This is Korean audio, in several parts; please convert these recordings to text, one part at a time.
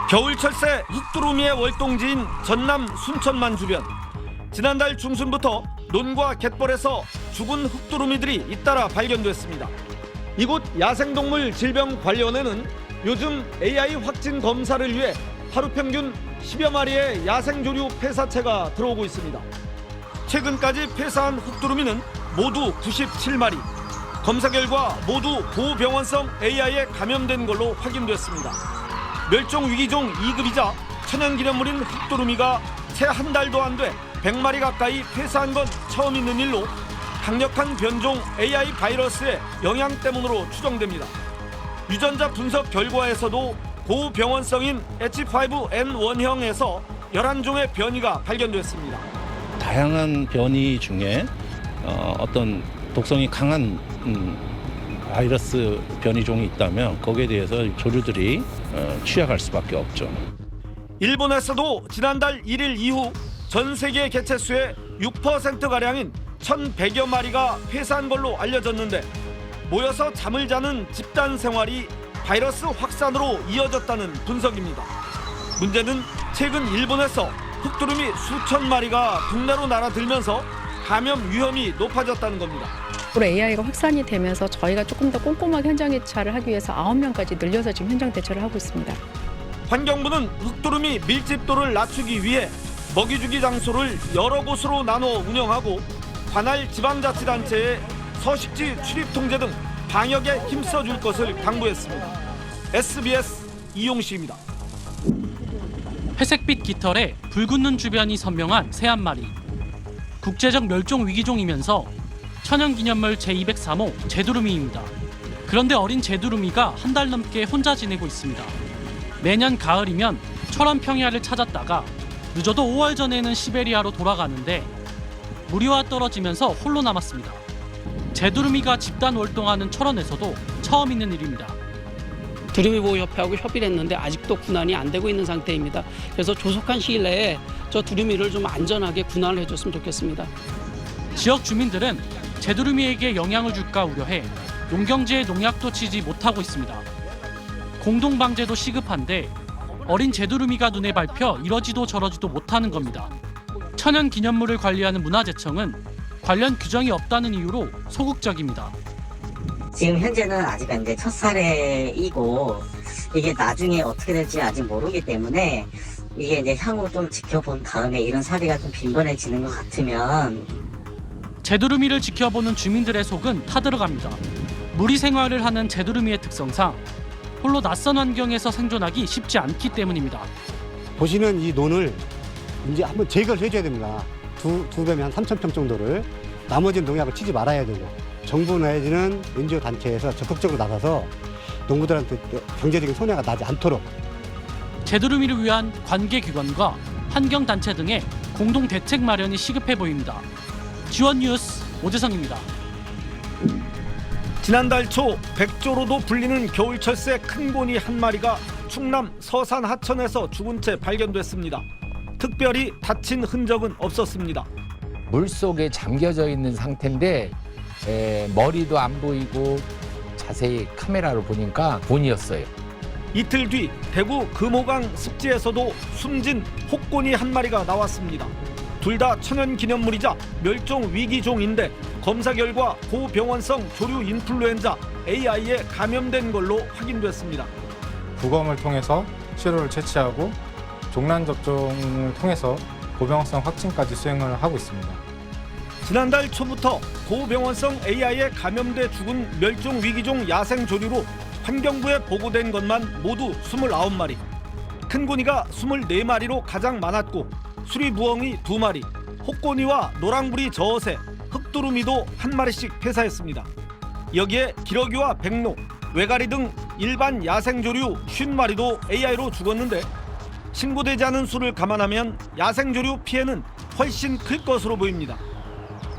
겨울철새 흑두루미의 월동지인 전남 순천만 주변. 지난달 중순부터 논과 갯벌에서 죽은 흑두루미들이 잇따라 발견됐습니다. 이곳 야생동물 질병관리원에는 요즘 AI 확진 검사를 위해 하루 평균 10여 마리의 야생조류 폐사체가 들어오고 있습니다. 최근까지 폐사한 흑두루미는 모두 97마리. 검사 결과 모두 고병원성 AI에 감염된 걸로 확인됐습니다. 멸종위기종 2급이자 천연기념물인 흑두루미가 채 한 달도 안 돼 100마리 가까이 폐사한 건 처음 있는 일로 강력한 변종 AI 바이러스의 영향 때문으로 추정됩니다. 유전자 분석 결과에서도 고병원성인 H5N1형에서 11종의 변이가 발견됐습니다. 다양한 변이 중에 어떤 독성이 강한 바이러스 변이종이 있다면 거기에 대해서 조류들이 취약할 수밖에 없죠. 일본에서도 지난달 1일 이후 전 세계 개체수의 6%가량인 1,100여 마리가 폐사한 걸로 알려졌는데 모여서 잠을 자는 집단 생활이 바이러스 확산으로 이어졌다는 분석입니다. 문제는 최근 일본에서 흑두루미 수천 마리가 국내로 날아들면서 감염 위험이 높아졌다는 겁니다. AI가 확산이 되면서 저희가 조금 더 꼼꼼하게 현장 대처를 하기 위해서 9명까지 늘려서 지금 현장 대처를 하고 있습니다. 환경부는 흑두루미 밀집도를 낮추기 위해 먹이주기 장소를 여러 곳으로 나눠 운영하고 관할 지방자치단체에 서식지 출입 통제 등 방역에 힘써줄 것을 당부했습니다. SBS 이용식입니다. 회색빛 깃털에 붉은 눈 주변이 선명한 새 한 마리. 국제적 멸종 위기종이면서 천연기념물 제203호 제두루미입니다. 그런데 어린 제두루미가 한 달 넘게 혼자 지내고 있습니다. 매년 가을이면 철원 평야를 찾았다가 늦어도 5월 전에는 시베리아로 돌아가는데 무리와 떨어지면서 홀로 남았습니다. 제두루미가 집단 활동하는 철원에서도 처음 있는 일입니다. 두루미보호협회하고 협의를 했는데 아직도 군환이 안 되고 있는 상태입니다. 그래서 조속한 시일 내에 저 두루미를 좀 안전하게 군환을 해줬으면 좋겠습니다. 지역 주민들은 제두루미에게 영향을 줄까 우려해 농경지에 농약도 치지 못하고 있습니다. 공동방제도 시급한데 어린 제두루미가 눈에 밟혀 이러지도 저러지도 못하는 겁니다. 천연기념물을 관리하는 문화재청은 관련 규정이 없다는 이유로 소극적입니다. 지금 현재는 아직 이제 첫 사례이고 이게 나중에 어떻게 될지 아직 모르기 때문에 이게 이제 향후 좀 지켜본 다음에 이런 사례가 좀 빈번해지는 것 같으면 제두루미를 지켜보는 주민들의 속은 타들어갑니다. 무리 생활을 하는 제두루미의 특성상 홀로 낯선 환경에서 생존하기 쉽지 않기 때문입니다. 보시는 이 논을 이제 한번 제거를 해줘야 됩니다. 두 배면 한 3,000평 정도를. 나머지는 농약을 치지 말아야 되고 정부 내지는 NGO 단체에서 적극적으로 나가서 농부들한테 경제적인 손해가 나지 않도록 제두루미를 위한 관계기관과 환경단체 등의 공동 대책 마련이 시급해 보입니다. 지원 뉴스 오재성입니다. 지난달 초 백조로도 불리는 겨울철새 큰 고니 한 마리가 충남 서산 하천에서 죽은 채 발견됐습니다. 특별히 다친 흔적은 없었습니다. 물속에 잠겨져 있는 상태인데 머리도 안 보이고 자세히 카메라로 보니까 곤이었어요. 이틀 뒤 대구 금호강 습지에서도 숨진 혹고니 한 마리가 나왔습니다. 둘 다 천연기념물이자 멸종위기종인데 검사 결과 고병원성 조류 인플루엔자 AI에 감염된 걸로 확인됐습니다. 부검을 통해서 치료를 채취하고 종란 접종을 통해서 고병원성 확진까지 수행을 하고 있습니다. 지난달 초부터 고병원성 AI에 감염돼 죽은 멸종위기종 야생조류로 환경부에 보고된 것만 모두 29마리. 큰 고니가 24마리로 가장 많았고 수리부엉이 2마리, 혹고니와 노랑부리 저어새, 흑두루미도 1마리씩 폐사했습니다. 여기에 기러기와 백로, 외가리 등 일반 야생조류 50마리도 AI로 죽었는데 신고되지 않은 수를 감안하면 야생조류 피해는 훨씬 클 것으로 보입니다.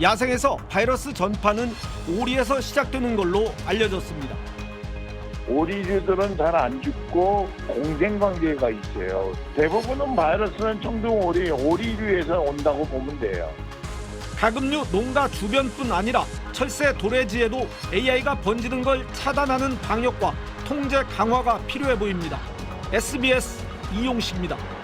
야생에서 바이러스 전파는 오리에서 시작되는 걸로 알려졌습니다. 오리류들은 잘 안 죽고 공생관계가 있어요. 대부분은 바이러스는 청둥오리, 오리류에서 온다고 보면 돼요. 가금류 농가 주변뿐 아니라 철새 도래지에도 AI가 번지는 걸 차단하는 방역과 통제 강화가 필요해 보입니다. SBS 이용식입니다.